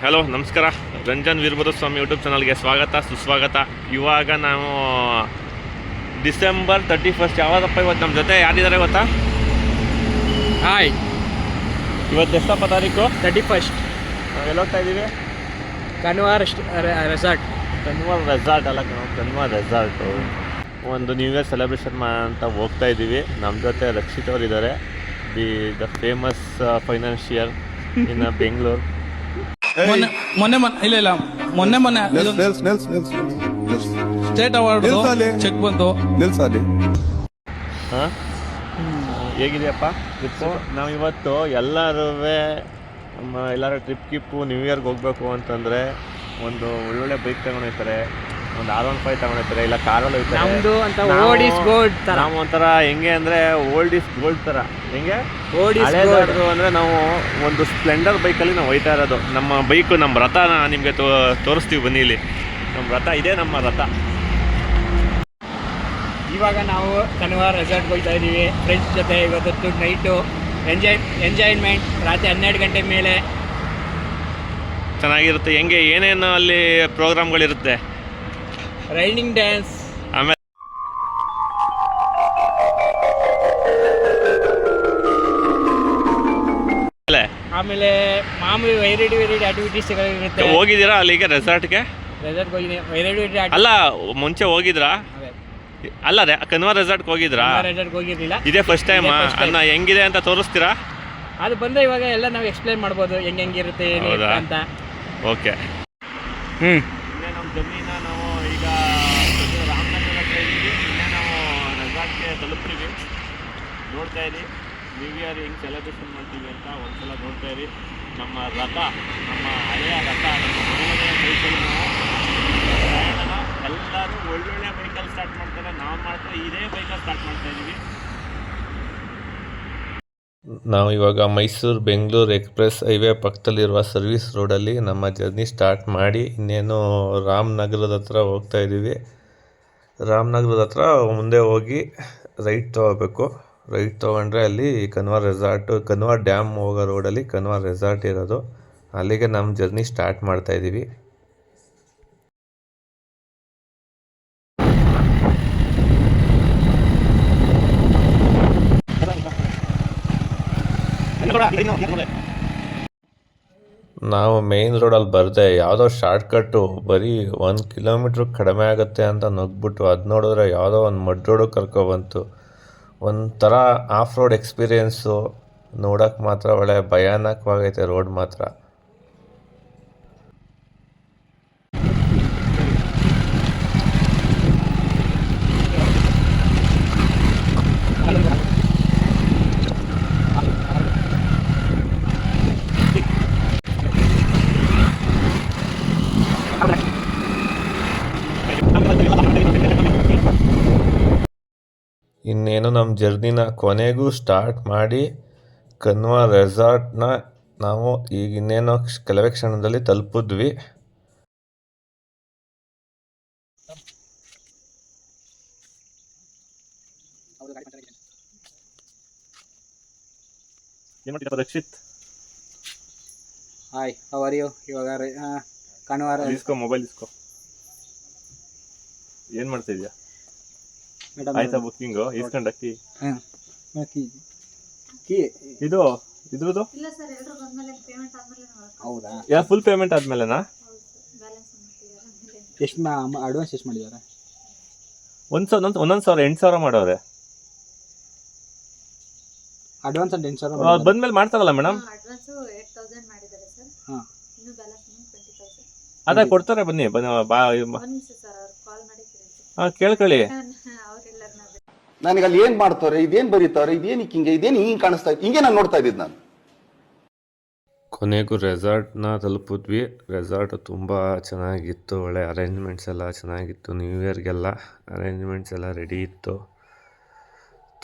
Hello ನಮಸ್ಕಾರ. Ranjan Veerabhadraswamy YouTube ಚಾನಲ್ಗೆ ಸ್ವಾಗತ ಸುಸ್ವಾಗತ. ಇವಾಗ ನಾವು ಡಿಸೆಂಬರ್ 31 ಯಾವಾಗಪ್ಪ ಇವತ್ತು ನಮ್ಮ ಜೊತೆ ಯಾರಿದ್ದಾರೆ ಗೊತ್ತಾ? ಹಾಯ್, ಇವತ್ತು ಎಷ್ಟಪ್ಪ ತಾರೀಕು? 31. ನಾವು ಎಲ್ಲಿ ಹೋಗ್ತಾ ಇದ್ದೀವಿ? ಕನ್ವಾರ್ ರೆಸಾರ್ಟ್. ಕನ್ವಾರ್ ರೆಸಾರ್ಟ್ ಅಲ್ಲ ಕಣೋ, ಕನ್ವಾರ್ ರೆಸಾರ್ಟು. ಒಂದು ನ್ಯೂ ಇಯರ್ ಸೆಲೆಬ್ರೇಷನ್ ಅಂತ ಹೋಗ್ತಾ ಇದ್ದೀವಿ. ನಮ್ಮ ಜೊತೆ ರಕ್ಷಿತ್ ಅವರು ಇದ್ದಾರೆ, ದ ಫೇಮಸ್ ಫೈನಾನ್ಷಿಯರ್ ಇನ್ ಬೆಂಗಳೂರು. ಮೊನ್ನೆ ಸ್ಟೇಟ್ ಅವಾರ್ಡ್ ಚೆಕ್ ಬಂತು. ಹಾಂ, ಹೇಗಿದೆಯಪ್ಪ ಟ್ರಿಪ್ಪು? ನಾವು ಇವತ್ತು ಎಲ್ಲರೂ ಟ್ರಿಪ್ ಗಿಪ್ಪು ನ್ಯೂ ಇಯರ್ಗೆ ಹೋಗ್ಬೇಕು ಅಂತಂದರೆ ಒಂದು ಒಳ್ಳೊಳ್ಳೆ ಬೈಕ್ ತಗೊಂಡಿರ್ತಾರೆ, ಒಂದು R15 ತಗೊಂಡಿರ್ತಾರೆ, ಇಲ್ಲ ಕಾರಲ್ಲಿ ಹೋಗ್ತಾರೆ. ನಾವು ಒಂಥರ ಹೆಂಗೆ ಅಂದರೆ ಓಲ್ಡ್ ಈಸ್ ಗೋಲ್ಡ್ ಥರ. ಹೆಂಗೆ ಹಳೇದಾದ್ರು ಅಂದರೆ ನಾವು ಒಂದು ಸ್ಪ್ಲೆಂಡರ್ ಬೈಕಲ್ಲಿ ನಾವು ಹೋಯ್ತಾ ಇರೋದು. ನಮ್ಮ ಬೈಕು, ನಮ್ಮ ರಥನ ನಿಮಗೆ ತೋರಿಸ್ತೀವಿ ಬನ್ನಿ. ಇಲ್ಲಿ ನಮ್ಮ ರಥ ಇದೆ, ನಮ್ಮ ರಥ. ಇವಾಗ ನಾವು ಕನ್ವಾರ್ ರೆಸಾರ್ಟ್ಗೆ ಹೋಗ್ತಾ ಇದ್ದೀವಿ ಫ್ರೆಂಡ್ಸ್ ಜೊತೆ. ಇವತ್ತು ನೈಟು ಎಂಜಾಯ್ಮೆಂಟ್. ರಾತ್ರಿ 12 ಗಂಟೆ ಮೇಲೆ ಚೆನ್ನಾಗಿರುತ್ತೆ. ಹೆಂಗೆ ಏನೇನು ಅಲ್ಲಿ ಪ್ರೋಗ್ರಾಮ್ಗಳಿರುತ್ತೆ? ರೈನಿಂಗ್ ಡ್ಯಾನ್ಸ್, ಆಮೇಲೆ ಮಾಮೂಲಿ ವೆರೈಟಿ ಆಕ್ಟಿವಿಟೀಸ್ಗಳಿರುತ್ತೆ. ಹೋಗಿದ್ದೀರಾ ಅಲ್ಲಿಗೆ ರೆಸಾರ್ಟ್ಗೆ? ರೆಸಾರ್ಟ್ಗೆ ಹೋಗಿದ್ದೀನಿ. ವೆರೈಟಿ ಅಲ್ಲ, ಮುಂಚೆ ಹೋಗಿದ್ರಾ? ಅಲ್ಲ, ಕನ್ವಾರ್ ರೆಸಾರ್ಟ್ಗೆ ಹೋಗಿದ್ರಾ? ರೆಸಾರ್ಟ್ಗೆ ಹೋಗಿರಲಿಲ್ಲ, ಇದೇ ಫಸ್ಟ್ ಟೈಮ್. ಅನ್ನ ಹೆಂಗಿದೆ ಅಂತ ತೋರಿಸ್ತೀರಾ? ಅದು ಬಂದರೆ ಇವಾಗ ಎಲ್ಲ ನಾವು ಎಕ್ಸ್ಪ್ಲೈನ್ ಮಾಡ್ಬೋದು ಹೆಂಗಿರುತ್ತೆ ಅಂತ. ಓಕೆ. ಇಲ್ಲೇ ನಮ್ಮ ಜಮೀನ ನಾವು ಈಗ ರಾಮನಗರ ಹತ್ರ ಇದ್ದೀವಿ. ಇಲ್ಲೇ ನಾವು ರೆಸಾರ್ಟ್ಗೆ ತಲುಪ್ತೀವಿ. ನೋಡ್ತಾ ಇರಿ ನ್ಯೂ ಇಯರ್ ಹೆಂಗೆ ಸೆಲೆಬ್ರೇಷನ್ ಮಾಡ್ತೀವಿ ಅಂತ ಒಂದ್ಸಲ ನೋಡ್ತಾ ಇರಿ. ನಮ್ಮ ರಥ, ನಮ್ಮ ಹಳೆಯ ರಥ, ನಮ್ಮ ಮೊದಲನೇ ಬೈಕಲ್ಲಿ ನಾವು ಪ್ರಯಾಣನ ಎಲ್ಲರೂ ಒಳ್ಳೊಳ್ಳೆ ಬೈಕಲ್ಲಿ ಸ್ಟಾರ್ಟ್ ಮಾಡ್ತಾರೆ. ನಾವು ಮಾತ್ರ ಇದೇ ಬೈಕಲ್ಲಿ ಸ್ಟಾರ್ಟ್ ಮಾಡ್ತಾ ಇದ್ದೀವಿ. ನಾವು ಇವಾಗ ಮೈಸೂರು ಬೆಂಗಳೂರು ಎಕ್ಸ್ಪ್ರೆಸ್ ಹೈವೇ ಪಕ್ಕದಲ್ಲಿರುವ ಸರ್ವಿಸ್ ರೋಡಲ್ಲಿ ನಮ್ಮ ಜರ್ನಿ ಸ್ಟಾರ್ಟ್ ಮಾಡಿ ಇನ್ನೇನು ರಾಮನಗರದ ಹತ್ರ ಹೋಗ್ತಾ ಇದ್ದೀವಿ. ರಾಮನಗರದ ಹತ್ರ ಮುಂದೆ ಹೋಗಿ ರೈಟ್ ತೊಗೋಬೇಕು. ರೈಟ್ ತೊಗೊಂಡ್ರೆ ಅಲ್ಲಿ ಕನ್ವಾರ್ ರೆಸಾರ್ಟು, ಕನ್ವಾರ್ ಡ್ಯಾಮ್ ಹೋಗೋ ರೋಡಲ್ಲಿ ಕನ್ವಾರ್ ರೆಸಾರ್ಟ್ ಇರೋದು. ಅಲ್ಲಿಗೆ ನಮ್ಮ ಜರ್ನಿ ಸ್ಟಾರ್ಟ್ ಮಾಡ್ತಾ ಇದ್ದೀವಿ. ನಾವು ಮೇಯ್ನ್ ರೋಡಲ್ಲಿ ಬರದೆ ಯಾವುದೋ ಶಾರ್ಟ್ಕಟ್ಟು ಬರೀ 1 ಕಿಲೋಮೀಟ್ರ್ ಕಡಿಮೆ ಆಗುತ್ತೆ ಅಂತ ನುಗ್ಬಿಟ್ಟು ಅದು ನೋಡಿದ್ರೆ ಯಾವುದೋ ಒಂದು ಮಡ್ ರೋಡು ಕರ್ಕೊಬಂತು. ಒಂಥರ ಆಫ್ ರೋಡ್ ಎಕ್ಸ್ಪೀರಿಯೆನ್ಸು. ನೋಡೋಕ್ಕೆ ಮಾತ್ರ ಒಳ್ಳೆ ಭಯಾನಕವಾಗೈತೆ ರೋಡ್ ಮಾತ್ರ. ಇನ್ನೇನು ನಮ್ಮ ಜರ್ನಿನ ಕೊನೆಗೂ ಸ್ಟಾರ್ಟ್ ಮಾಡಿ ಕನ್ವಾರ್ ರೆಸಾರ್ಟ್ನ ನಾವು ಈಗ ಇನ್ನೇನೋ ಕೆಲವೇ ಕ್ಷಣದಲ್ಲಿ ತಲುಪಿದ್ವಿ. Rakshit, hi, how are you? ಇವಾಗ ಕನ್ವಾರ್ ಮೊಬೈಲ್ ಇಸ್ಕೋ. ಏನು ಮಾಡ್ತಾ ಇದೆಯಾ? ಆಯ್ತಾ ಬುಕ್ಕಿಂಗು? ಇಸ್ಕೊಂಡ ಕೀ? ಇದು ಇದ್ರದ್ದು? ಹೌದಾ? ಫುಲ್ ಪೇಮೆಂಟ್ ಆದ್ಮೇಲೆನಾ? ಎಷ್ಟು ಅಡ್ವಾನ್ಸ್ ಎಷ್ಟು ಮಾಡಿದ್ದಾರೆ? 1,000 8,000 ಮಾಡೋರೆ. ಅಡ್ವಾನ್ಸ್ ಅಂತ 8,000 ಬಂದ್ಮೇಲೆ ಮಾಡ್ತಾರಲ್ಲ ಮೇಡಮ್? ಅದೇ ಕೊಡ್ತಾರೆ. ಬನ್ನಿ ಕೇಳ್ಕೊಳ್ಳಿ. ನನಗೆ ಅಲ್ಲಿ ಏನ್ ಮಾಡ್ತಾರೆ, ಇದೇನ್ ಬರೀತಾರೆ, ಇದೇನು ಹಿಂಗೆ ಕಾಣಿಸ್ತಾ ಇತ್ತು, ಹಿಂಗೆ ನಾನು ನೋಡ್ತಾ ಇದ್ದಿದ್ದು ನಾನು. ಕೊನೆಗೂ ರೆಸಾರ್ಟ್ನ ತಲುಪಿದ್ವಿ. ರೆಸಾರ್ಟ್ ತುಂಬ ಚೆನ್ನಾಗಿತ್ತು, ಒಳ್ಳೆ ಅರೇಂಜ್ಮೆಂಟ್ಸ್ ಎಲ್ಲ ಚೆನ್ನಾಗಿತ್ತು. ನ್ಯೂ ಇಯರ್ಗೆಲ್ಲ ಅರೇಂಜ್ಮೆಂಟ್ಸ್ ಎಲ್ಲ ರೆಡಿ ಇತ್ತು.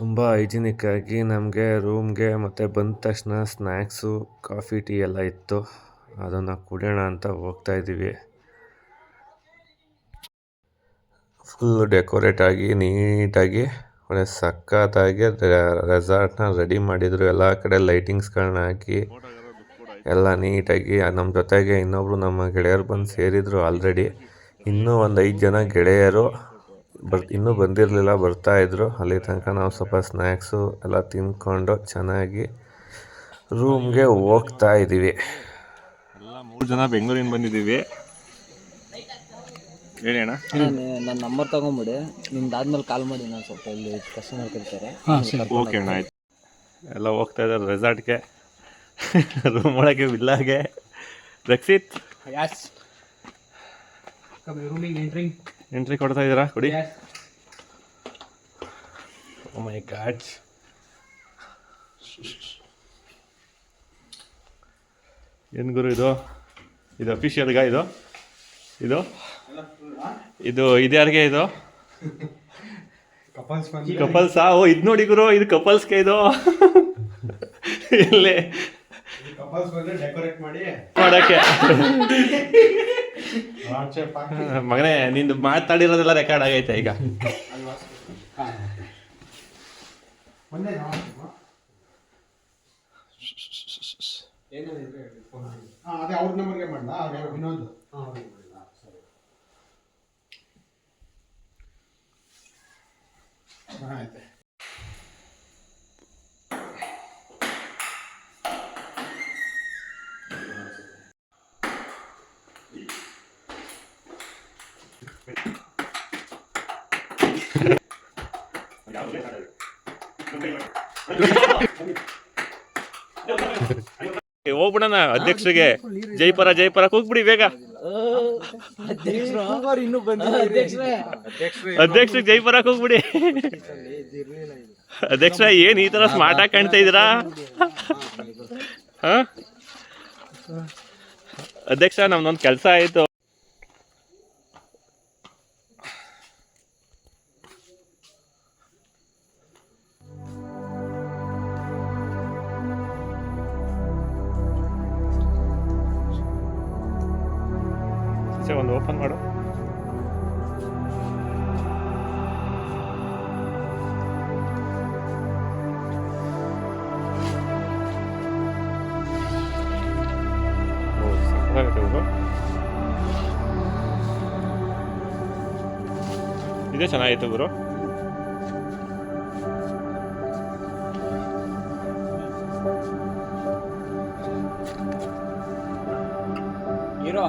ತುಂಬ ಹೈಜಿನಿಕ್ ಆಗಿ ನಮಗೆ ರೂಮ್ಗೆ ಮತ್ತು ಬಂದ ತಕ್ಷಣ ಸ್ನ್ಯಾಕ್ಸು, ಕಾಫಿ, ಟೀ ಎಲ್ಲ ಇತ್ತು. ಅದನ್ನು ಕುಡಿಯೋಣ ಅಂತ ಹೋಗ್ತಾ ಇದ್ದೀವಿ. ಫುಲ್ ಡೆಕೋರೇಟ್ ಆಗಿ ನೀಟಾಗಿ ಒಳ್ಳೆ ಸಖತ್ತಾಗಿ ರೆಸಾರ್ಟ್ನ ರೆಡಿ ಮಾಡಿದರು. ಎಲ್ಲ ಕಡೆ ಲೈಟಿಂಗ್ಸ್ಗಳನ್ನ ಹಾಕಿ ಎಲ್ಲ ನೀಟಾಗಿ ನಮ್ಮ ಜೊತೆಗೆ ಇನ್ನೊಬ್ರು ನಮ್ಮ ಗೆಳೆಯರು ಬಂದು ಸೇರಿದ್ರು ಆಲ್ರೆಡಿ. ಇನ್ನೂ ಒಂದು 5 ಜನ ಗೆಳೆಯರು ಇನ್ನೂ ಬಂದಿರಲಿಲ್ಲ, ಬರ್ತಾಯಿದ್ರು. ಅಲ್ಲಿ ತನಕ ನಾವು ಸ್ವಲ್ಪ ಸ್ನ್ಯಾಕ್ಸು ಎಲ್ಲ ತಿಂದ್ಕೊಂಡು ಚೆನ್ನಾಗಿ ರೂಮ್ಗೆ ಹೋಗ್ತಾ ಇದ್ದೀವಿ. ಎಲ್ಲ 3 ಜನ ಬೆಂಗಳೂರಿಂದ ಬಂದಿದ್ದೀವಿ. ಹೇಳಿ ಅಣ್ಣ. ನನ್ನ ನಂಬರ್ ತಗೊಂಬಿಡಿ, ನಿಮ್ದಾದ್ಮೇಲೆ ಕಾಲ್ ಮಾಡಿ, ನಾನು ಸ್ವಲ್ಪ ಇಲ್ಲಿ ಕಸ್ಟಮರ್ ಕರೀತಾರೆ. ಓಕೆ ಅಣ್ಣ, ಆಯ್ತು. ಎಲ್ಲ ಹೋಗ್ತಾ ಇದ್ದಾರೆ ರೆಸಾರ್ಟ್ಗೆ, ರೂಮ್ ಒಳಗೆ, ವಿಲ್ಲಾಗೆ. ರಕ್ಷಿತ್ ಎಂಟ್ರಿ ಕೊಡ್ತಾ ಇದ್ದೀರಾ? ಕೊಡಿ. ಓ ಮೈ ಗಾಡ್, ಏನು ಗುರು ಇದು? ಇದು ಅಫಿಷಿಯಲ್ಗಾ? ಇದು ಇದು ಇದು ಇದು ಯಾರಿಗೆ? ಇದು ಕಪಲ್ಸಾ? ಓ ಇದು ನೋಡಿ ಗುರು, ಇದು ಕಪಲ್ಸ್ಗೆ. ಇದು ಇಲ್ಲಿ ಮಾಡಕ್ಕೆ ಮಗನೇ, ನಿಂದು ಮಾತಾಡಿರೋದೆಲ್ಲ ರೆಕಾರ್ಡ್ ಆಗೈತೆ ಈಗ. ಅದೇ ಅವ್ರ ನಂಬರ್ಗೆ ಮಾಡಲ್ಲ, ವಿನೋದ್. ಆಯ್ತು. ಹೋಗ್ಬಿಡೋಣ ಅಧ್ಯಕ್ಷರಿಗೆ. ಜೈಪರ ಜೈಪರ ಕೂಗ್ಬಿಡಿ ಬೇಗ. ಅಧ್ಯಕ್ಷರಿಗೆ ಜೈಪರ ಕೂಗ್ಬಿಡಿ. ಅಧ್ಯಕ್ಷ, ಏನ್ ಈ ತರ ಸ್ಮಾರ್ಟ್ ಆಗಿ ಕಾಣ್ತಾ ಇದ್ದೀರಾ? ಅಧ್ಯಕ್ಷ, ನಮ್ದೊಂದು ಕೆಲಸ ಆಯ್ತು. ಒಂದು ಓಪನ್ ಮಾಡು. ಇದೇ ಚೆನ್ನಾಗಿತ್ತು ಗುರು. Hero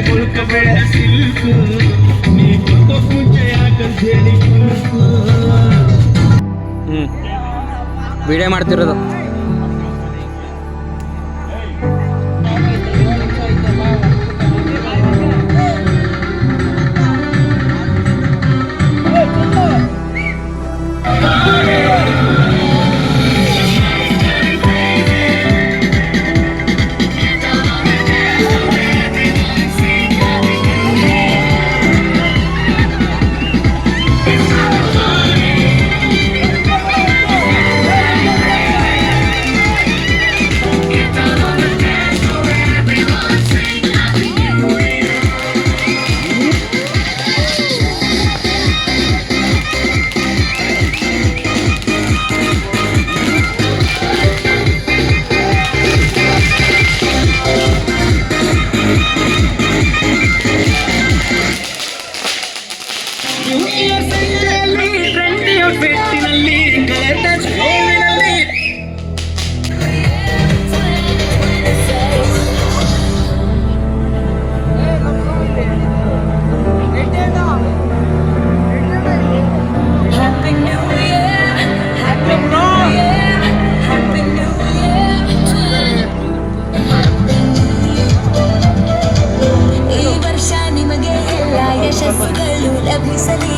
Kulka beda silku, ni kulko punche video ಮಾಡ್ತಿರೋದು. ಈ ವರ್ಷ ನಿಮಗೆ ಎಲ್ಲ ಯಶಸ್ಸುಗಳು ಲಭಿಸಲಿ.